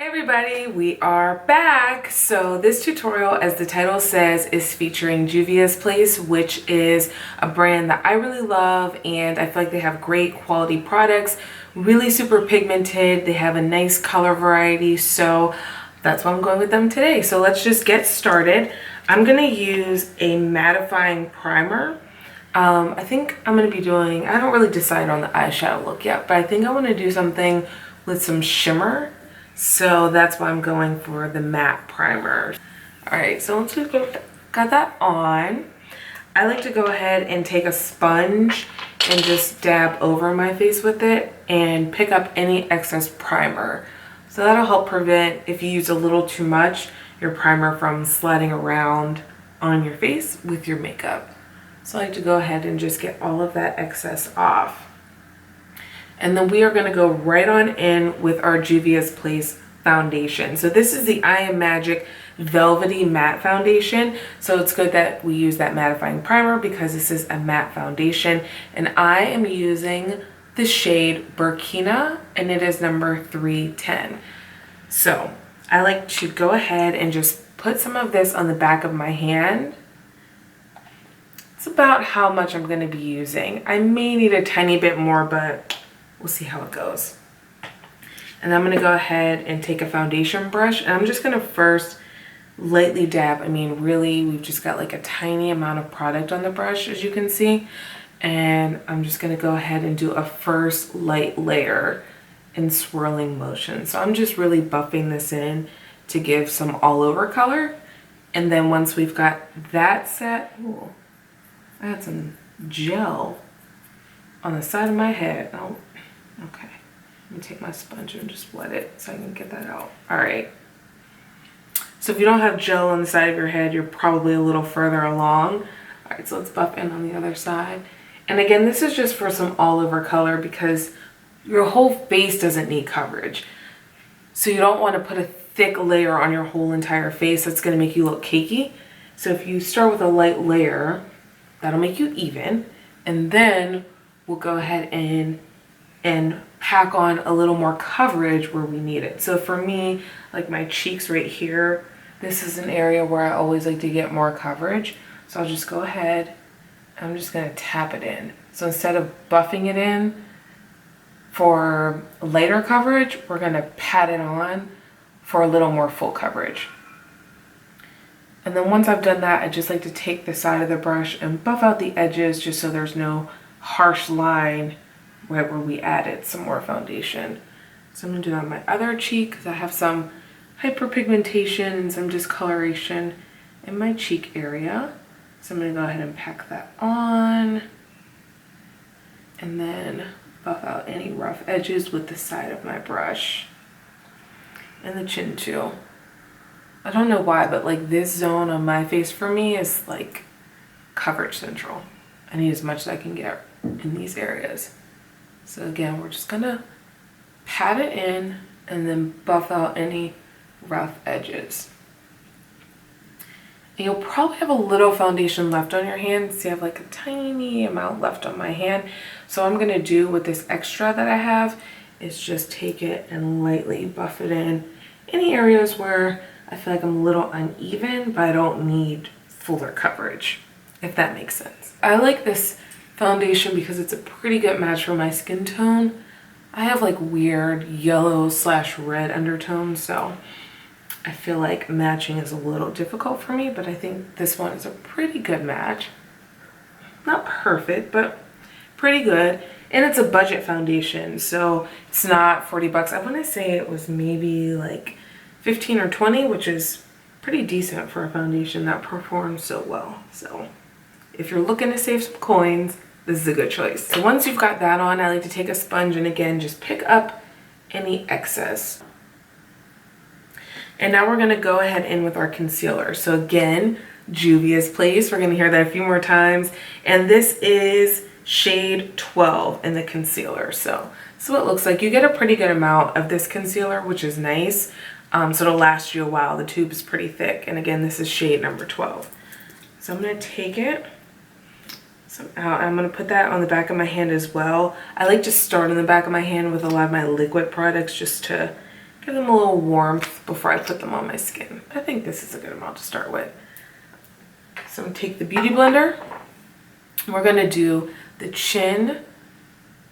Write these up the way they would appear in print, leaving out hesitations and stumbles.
Everybody, we are back. So this tutorial, as the title says, is featuring JUVIA'S Place, which is a brand that I really love, and I feel like they have great quality products, really super pigmented. They have a nice color variety, so that's why I'm going with them today. So let's just get started. I'm gonna use a mattifying primer. I think I'm gonna be doing, I don't really decide on the eyeshadow look yet, but I think I wanna do something with some shimmer. So that's why I'm going for the matte primer. All right, so once we've got that on, I like to go ahead and take a sponge and just dab over my face with it and pick up any excess primer. So that'll help prevent, if you use a little too much, your primer from sliding around on your face with your makeup. So I like to go ahead and just get all of that excess off. And then we are going to go right on in with our JUVIA'S Place foundation. So this is the I Am Magic Velvety Matte Foundation. So it's good that we use that mattifying primer because this is a matte foundation. And I am using the shade Burkina, and it is number 310. So I like to go ahead and just put some of this on the back of my hand. It's about how much I'm going to be using. I may need a tiny bit more, but we'll see how it goes. And I'm gonna go ahead and take a foundation brush, and I'm just gonna first lightly dab. I mean, really, we've just got like a tiny amount of product on the brush, as you can see. And I'm just gonna go ahead and do a first light layer in swirling motion. So I'm just really buffing this in to give some all over color. And then once we've got that set, ooh, I had some gel on the side of my head. Oh, okay. Let me take my sponge and just wet it so I can get that out. All right. So if you don't have gel on the side of your head, you're probably a little further along. All right, so let's buff in on the other side. And again, this is just for some all over color because your whole face doesn't need coverage. So you don't want to put a thick layer on your whole entire face. That's going to make you look cakey. So if you start with a light layer, that'll make you even. And then we'll go ahead and pack on a little more coverage where we need it. So for me, like my cheeks right here, this is an area where I always like to get more coverage. So I'll just go ahead, I'm just gonna tap it in. So instead of buffing it in for lighter coverage, we're gonna pat it on for a little more full coverage. And then once I've done that, I just like to take the side of the brush and buff out the edges just so there's no harsh line right where we added some more foundation. So I'm gonna do that on my other cheek because I have some hyperpigmentation and some discoloration in my cheek area. So I'm gonna go ahead and pack that on and then buff out any rough edges with the side of my brush. And the chin too. I don't know why, but like this zone on my face for me is like coverage central. I need as much as I can get in these areas. So again, we're just gonna pat it in and then buff out any rough edges. And you'll probably have a little foundation left on your hand. See, I have like a tiny amount left on my hand. So what I'm gonna do with this extra that I have is just take it and lightly buff it in any areas where I feel like I'm a little uneven, but I don't need fuller coverage, if that makes sense. I like this foundation because it's a pretty good match for my skin tone. I have like weird yellow/red undertones, so I feel like matching is a little difficult for me, but I think this one is a pretty good match. Not perfect, but pretty good. And it's a budget foundation, so it's not 40 bucks. I want to say it was maybe like 15 or 20, which is pretty decent for a foundation that performs so well. So if you're looking to save some coins, this is a good choice. So once you've got that on, I like to take a sponge and again, just pick up any excess. And now we're gonna go ahead in with our concealer. So again, JUVIA'S Place. We're gonna hear that a few more times. And this is shade 12 in the concealer. So it looks like you get a pretty good amount of this concealer, which is nice. So it'll last you a while. The tube is pretty thick. And again, this is shade number 12. So I'm gonna take it. I'm going to put that on the back of my hand as well. I like to start on the back of my hand with a lot of my liquid products just to Give them a little warmth before I put them on my skin. I think this is a good amount to start with. So I'm gonna take the Beauty Blender. We're gonna do the chin,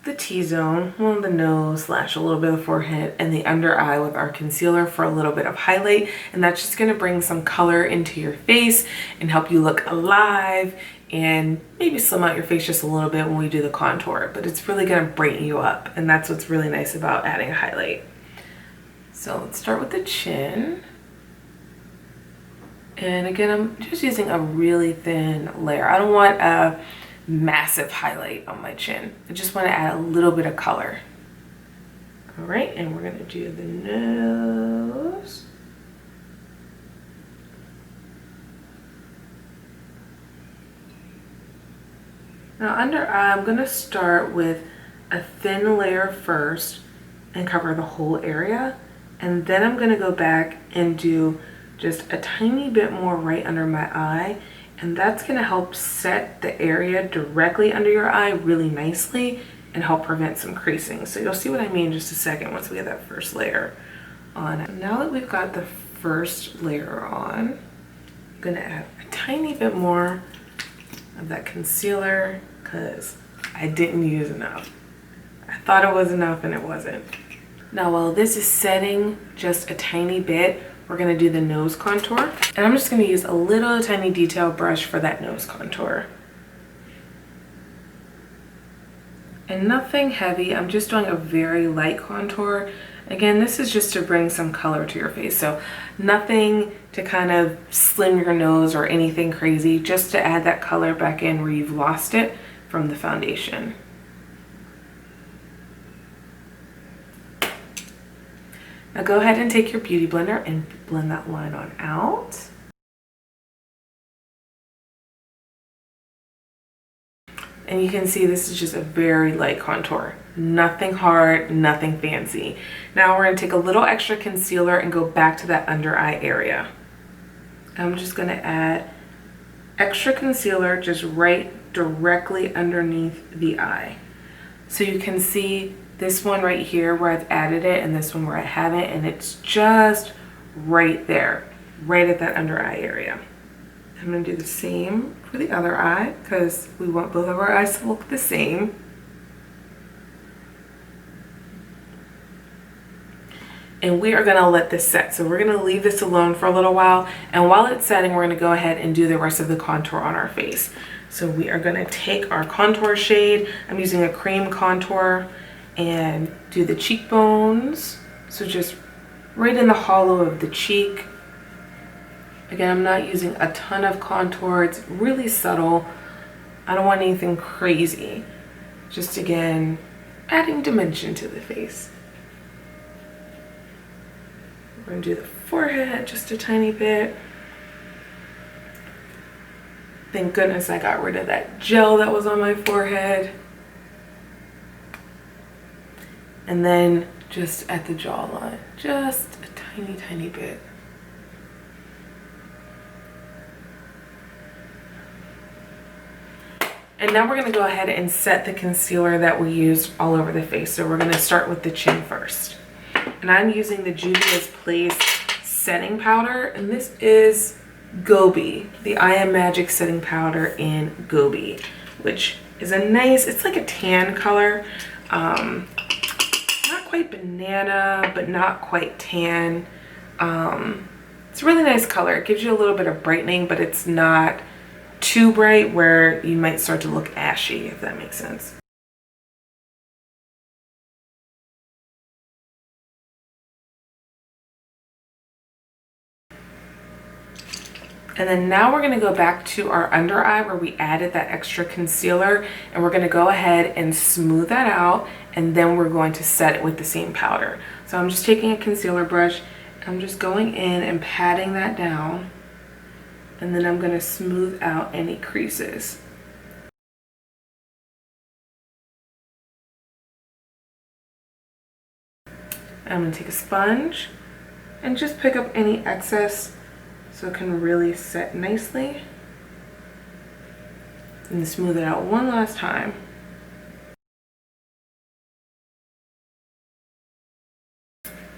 the T-zone, well, the nose, slash a little bit of the forehead, and the under eye with our concealer for a little bit of highlight. And that's just gonna bring some color into your face and help you look alive and maybe slim out your face just a little bit when we do the contour. But it's really gonna brighten you up, and that's what's really nice about adding a highlight. So let's start with the chin. And again, I'm just using a really thin layer. I don't want a massive highlight on my chin. I just want to add a little bit of color. All right, and we're gonna do the nose. Now under eye, I'm gonna start with a thin layer first and cover the whole area. And then I'm gonna go back and do just a tiny bit more right under my eye. And that's gonna help set the area directly under your eye really nicely and help prevent some creasing. So you'll see what I mean in just a second once we get that first layer on. Now that we've got the first layer on, I'm gonna add a tiny bit more of that concealer because I didn't use enough. I thought it was enough and it wasn't. Now while this is setting just a tiny bit, we're gonna do the nose contour. And I'm just gonna use a little tiny detail brush for that nose contour. And nothing heavy, I'm just doing a very light contour. Again, this is just to bring some color to your face. So nothing to kind of slim your nose or anything crazy, just to add that color back in where you've lost it from the foundation. Now go ahead and take your Beauty Blender and blend that line on out. And you can see this is just a very light contour. Nothing hard, nothing fancy. Now we're gonna take a little extra concealer and go back to that under eye area. I'm just gonna add extra concealer just right directly underneath the eye. So you can see this one right here where I've added it and this one where I haven't, and it's just right there, right at that under eye area. I'm gonna do the same for the other eye because we want both of our eyes to look the same. And we are gonna let this set. So we're gonna leave this alone for a little while. And while it's setting, we're gonna go ahead and do the rest of the contour on our face. So we are gonna take our contour shade. I'm using a cream contour and do the cheekbones. So just right in the hollow of the cheek. Again, I'm not using a ton of contour. It's really subtle. I don't want anything crazy. Just again, adding dimension to the face. We're gonna do the forehead just a tiny bit. Thank goodness I got rid of that gel that was on my forehead. And then just at the jawline, just a tiny, tiny bit. And now we're gonna go ahead and set the concealer that we used all over the face. So we're gonna start with the chin first. And I'm using the Juvia's Place setting powder, and this is Gobi, the I Am Magic setting powder in Gobi, which is a nice, it's like a tan color. Not quite banana, but not quite tan. It's a really nice color. It gives you a little bit of brightening, but it's not too bright where you might start to look ashy, if that makes sense. And then now we're gonna go back to our under eye where we added that extra concealer, and we're gonna go ahead and smooth that out, and then we're going to set it with the same powder. So I'm just taking a concealer brush, I'm just going in and patting that down, and then I'm gonna smooth out any creases. I'm gonna take a sponge and just pick up any excess so it can really set nicely. And smooth it out one last time.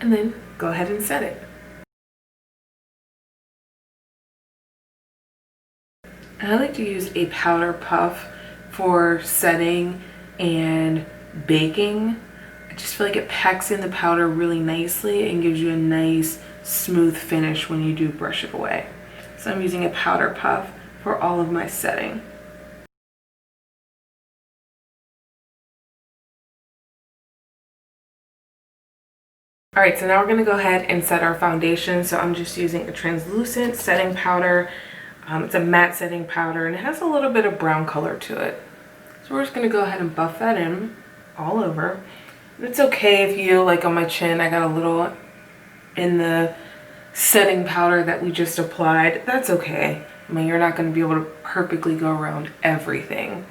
and then go ahead and set it. I like to use a powder puff for setting and baking. I just feel like it packs in the powder really nicely and gives you a nice smooth finish when you do brush it away. So I'm using a powder puff for all of my setting. All right, so now we're gonna go ahead and set our foundation. So I'm just using a translucent setting powder. It's a matte setting powder and it has a little bit of brown color to it. So we're just gonna go ahead and buff that in all over. And it's okay if you, like on my chin, I got a little in the setting powder that we just applied. That's okay. I mean, you're not gonna be able to perfectly go around everything.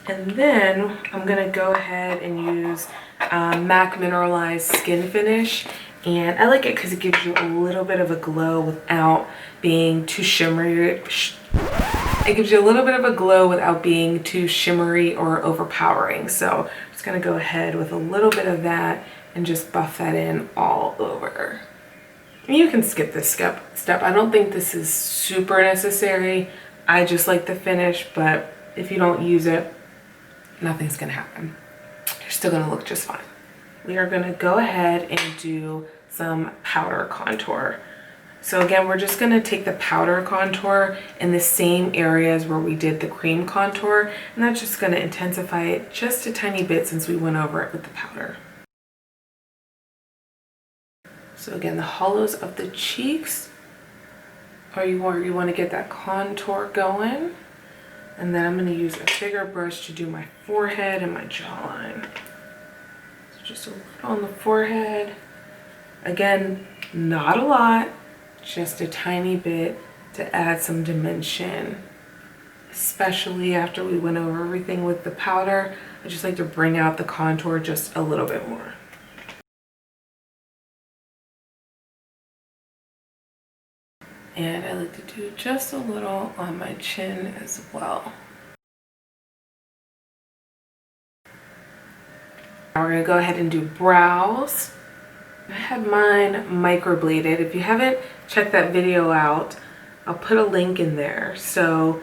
And then I'm gonna go ahead and use MAC Mineralized Skin Finish. And I like it because it gives you a little bit of a glow without being too shimmery. It gives you a little bit of a glow without being too shimmery or overpowering. So I'm just gonna go ahead with a little bit of that and just buff that in all over. You can skip this step. I don't think this is super necessary. I just like the finish, but if you don't use it, nothing's gonna happen. You're still gonna look just fine. We are gonna go ahead and do some powder contour. So again, we're just gonna take the powder contour in the same areas where we did the cream contour, and that's just gonna intensify it just a tiny bit since we went over it with the powder. So again, the hollows of the cheeks are where you wanna get that contour going. And then I'm gonna use a bigger brush to do my forehead and my jawline. So just a little on the forehead. Again, not a lot, just a tiny bit to add some dimension. Especially after we went over everything with the powder, I just like to bring out the contour just a little bit more. And I like to do just a little on my chin as well. Now we're gonna go ahead and do brows. I had mine microbladed. If you haven't checked that video out, I'll put a link in there. So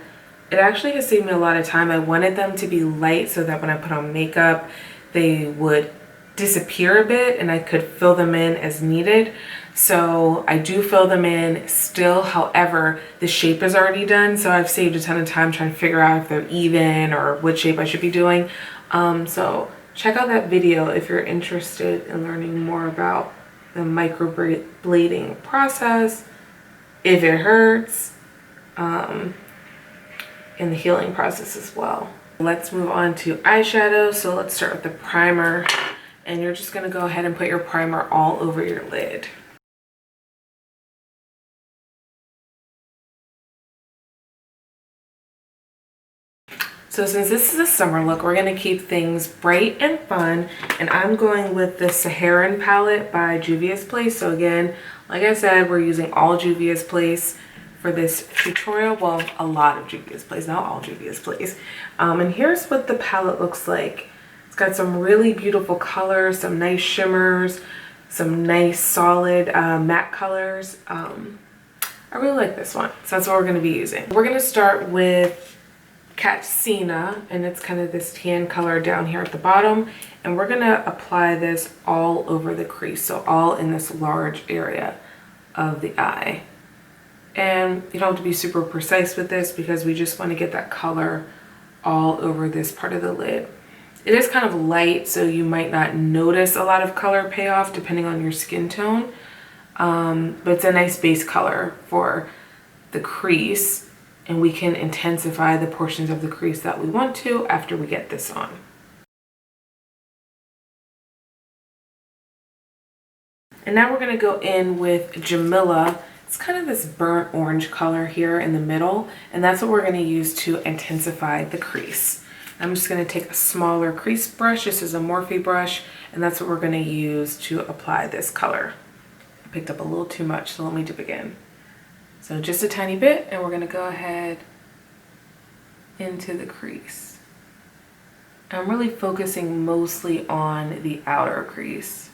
it actually has saved me a lot of time. I wanted them to be light so that when I put on makeup, they would disappear a bit and I could fill them in as needed. So I do fill them in still, however, the shape is already done. So I've saved a ton of time trying to figure out if they're even or what shape I should be doing. So check out that video if you're interested in learning more about the microblading process, if it hurts, and the healing process as well. Let's move on to eyeshadow. So let's start with the primer, and you're just gonna go ahead and put your primer all over your lid. So since this is a summer look, we're gonna keep things bright and fun, and I'm going with the Saharan palette by JUVIA'S. So again, like I said, we're using all JUVIA'S for this tutorial. Well, a lot of JUVIA'S, not all JUVIA'S. And here's what the palette looks like. It's got some really beautiful colors, some nice shimmers, some nice solid matte colors. I really like this one, so that's what we're gonna be using. We're gonna start with Katsina, and it's kind of this tan color down here at the bottom, and we're gonna apply this all over the crease, so all in this large area of the eye. And you don't have to be super precise with this because we just want to get that color all over this part of the lid. It is kind of light, so you might not notice a lot of color payoff depending on your skin tone, but it's a nice base color for the crease. And we can intensify the portions of the crease that we want to after we get this on. And now we're gonna go in with Jamila. It's kind of this burnt orange color here in the middle, and that's what we're gonna use to intensify the crease. I'm just gonna take a smaller crease brush. This is a Morphe brush, and that's what we're gonna use to apply this color. I picked up a little too much, so let me dip again. So just a tiny bit, and we're gonna go ahead into the crease. I'm really focusing mostly on the outer crease.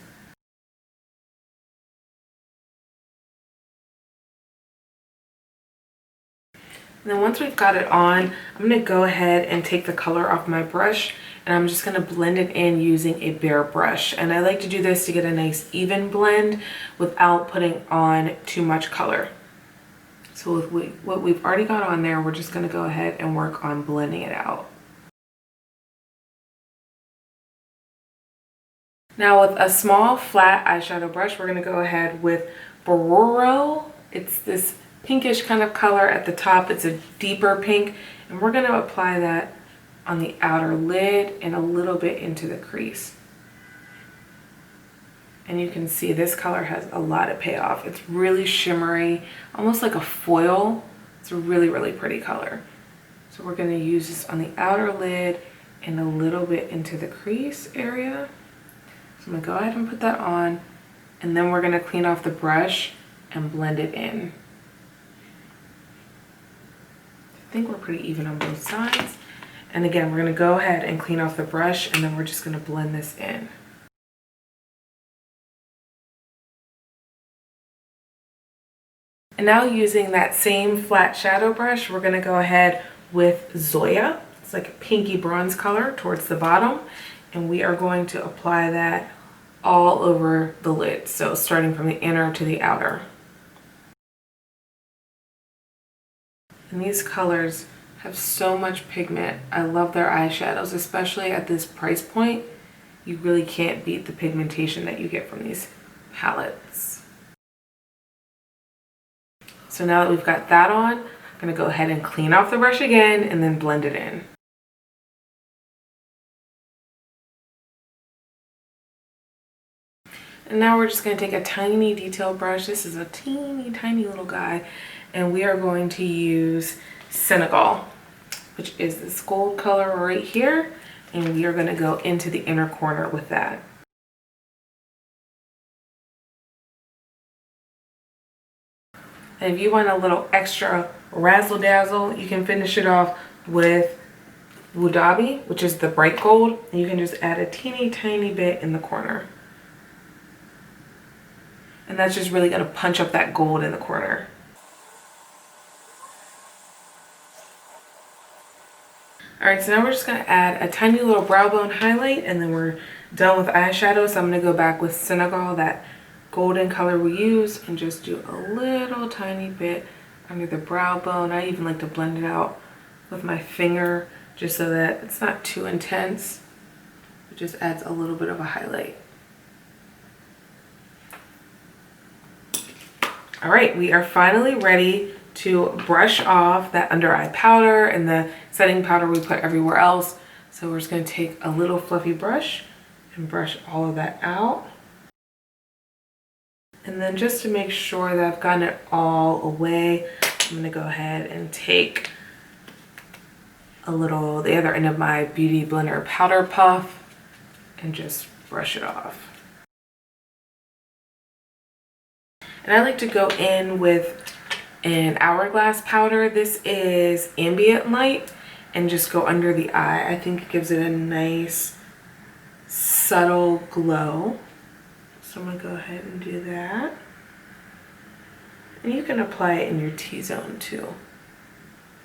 And then once we've got it on, I'm gonna go ahead and take the color off my brush, and I'm just gonna blend it in using a bare brush. And I like to do this to get a nice even blend without putting on too much color. So with what we've already got on there, we're just gonna go ahead and work on blending it out. Now with a small flat eyeshadow brush, we're gonna go ahead with Bororo. It's this pinkish kind of color at the top. It's a deeper pink, and we're gonna apply that on the outer lid and a little bit into the crease. And you can see this color has a lot of payoff. It's really shimmery, almost like a foil. It's a really, really pretty color. So we're gonna use this on the outer lid and a little bit into the crease area. So I'm gonna go ahead and put that on, and then we're gonna clean off the brush and blend it in. I think we're pretty even on both sides. And again, we're gonna go ahead and clean off the brush, and then we're just gonna blend this in. And now using that same flat shadow brush, we're gonna go ahead with Zoya. It's like a pinky bronze color towards the bottom. And we are going to apply that all over the lid. So starting from the inner to the outer. And these colors have so much pigment. I love their eyeshadows, especially at this price point. You really can't beat the pigmentation that you get from these palettes. So now that we've got that on, I'm gonna go ahead and clean off the brush again and then blend it in. And now we're just gonna take a tiny detail brush. This is a teeny tiny little guy, and we are going to use Senegal, which is this gold color right here, and we are gonna go into the inner corner with that. And if you want a little extra razzle dazzle, you can finish it off with Wudabi, which is the bright gold, and you can just add a teeny tiny bit in the corner. And that's just really gonna punch up that gold in the corner. All right, so now we're just gonna add a tiny little brow bone highlight, and then we're done with eyeshadow. So I'm gonna go back with Senegal, that golden color we use, and just do a little tiny bit under the brow bone. I even like to blend it out with my finger just so that it's not too intense. It just adds a little bit of a highlight. All right, we are finally ready to brush off that under eye powder and the setting powder we put everywhere else. So we're just gonna take a little fluffy brush and brush all of that out. And then just to make sure that I've gotten it all away, I'm gonna go ahead and take the other end of my Beauty Blender powder puff and just brush it off. And I like to go in with an Hourglass powder. This is ambient light, and just go under the eye. I think it gives it a nice subtle glow. So I'm gonna go ahead and do that. And you can apply it in your T-zone too,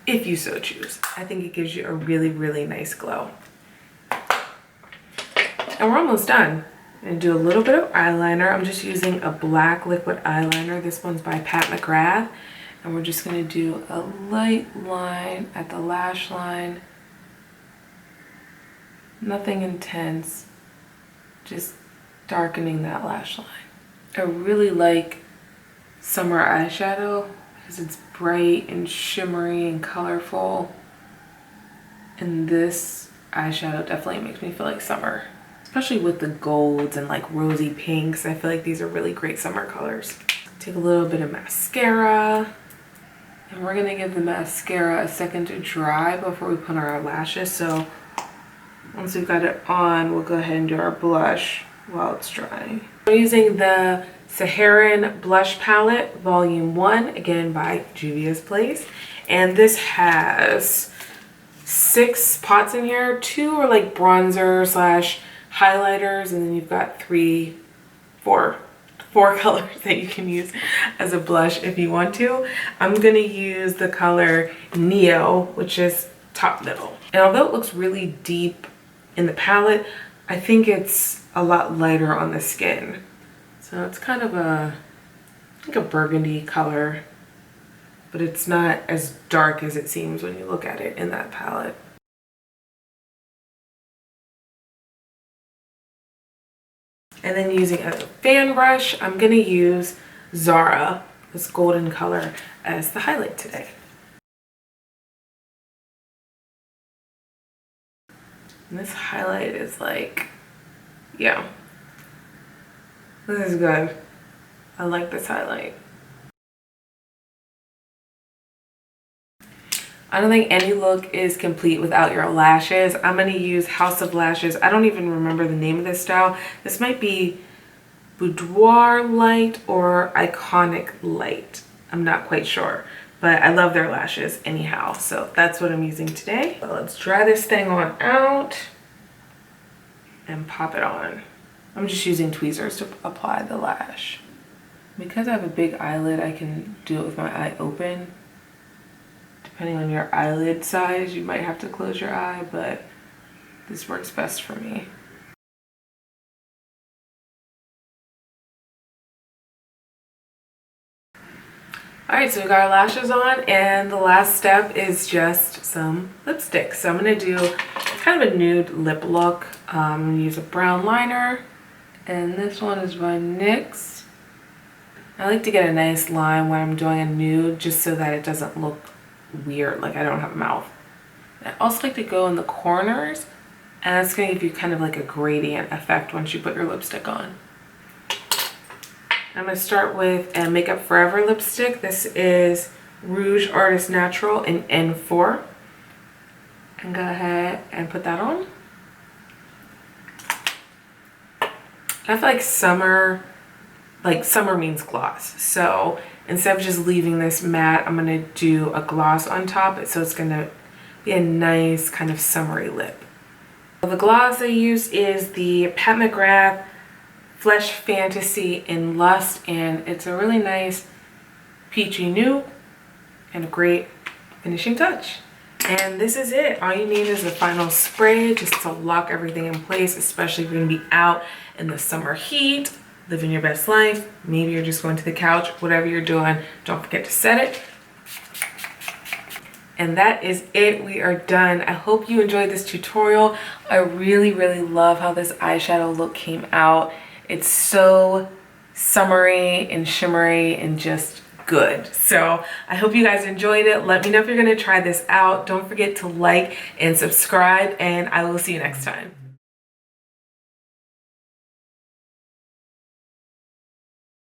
if you so choose. I think it gives you a really, really nice glow. And we're almost done. I'm gonna do a little bit of eyeliner. I'm just using a black liquid eyeliner. This one's by Pat McGrath. And we're just gonna do a light line at the lash line. Nothing intense, just darkening that lash line. I really like summer eyeshadow because it's bright and shimmery and colorful. And this eyeshadow definitely makes me feel like summer, especially with the golds and like rosy pinks. I feel like these are really great summer colors. Take a little bit of mascara. And we're gonna give the mascara a second to dry before we put on our lashes. So once we've got it on, we'll go ahead and do our blush while it's drying. I'm using the Saharan Blush Palette Volume 1, again by JUVIA'S. And this has 6 pots in here. 2 are like bronzer / highlighters, and then you've got 4 4 colors that you can use as a blush if you want to. I'm gonna use the color Neo, which is top middle. And although it looks really deep in the palette, I think it's a lot lighter on the skin. So it's kind of like a burgundy color, but it's not as dark as it seems when you look at it in that palette. And then using a fan brush, I'm gonna use Zara, this golden color, as the highlight today. And this highlight is like, yeah, this is good. I like this highlight. I don't think any look is complete without your lashes. I'm gonna use House of Lashes. I don't even remember the name of this style. This might be Boudoir Light or Iconic Light. I'm not quite sure, but I love their lashes anyhow. So that's what I'm using today. So let's dry this thing on out and pop it on. I'm just using tweezers to apply the lash. Because I have a big eyelid, I can do it with my eye open. Depending on your eyelid size, you might have to close your eye, but this works best for me. All right, so we got our lashes on, and the last step is just some lipstick. So I'm gonna do kind of a nude lip look. I'm gonna use a brown liner, and this one is by NYX. I like to get a nice line when I'm doing a nude, just so that it doesn't look weird, like I don't have a mouth. I also like to go in the corners, and it's gonna give you kind of like a gradient effect once you put your lipstick on. I'm gonna start with a Makeup Forever lipstick. This is Rouge Artist Natural in N4. And go ahead and put that on. I feel like summer means gloss. So instead of just leaving this matte, I'm gonna do a gloss on top. So it's gonna be a nice kind of summery lip. The gloss I use is the Pat McGrath Flesh Fantasy in Lust, and it's a really nice peachy nude and a great finishing touch. And this is it. All you need is the final spray just to lock everything in place, especially if you're gonna be out in the summer heat, living your best life. Maybe you're just going to the couch, whatever you're doing, don't forget to set it. And that is it. We are done. I hope you enjoyed this tutorial. I really, really love how this eyeshadow look came out. It's so summery and shimmery and just good. So I hope you guys enjoyed it. Let me know if you're gonna try this out. Don't forget to like and subscribe, and I will see you next time.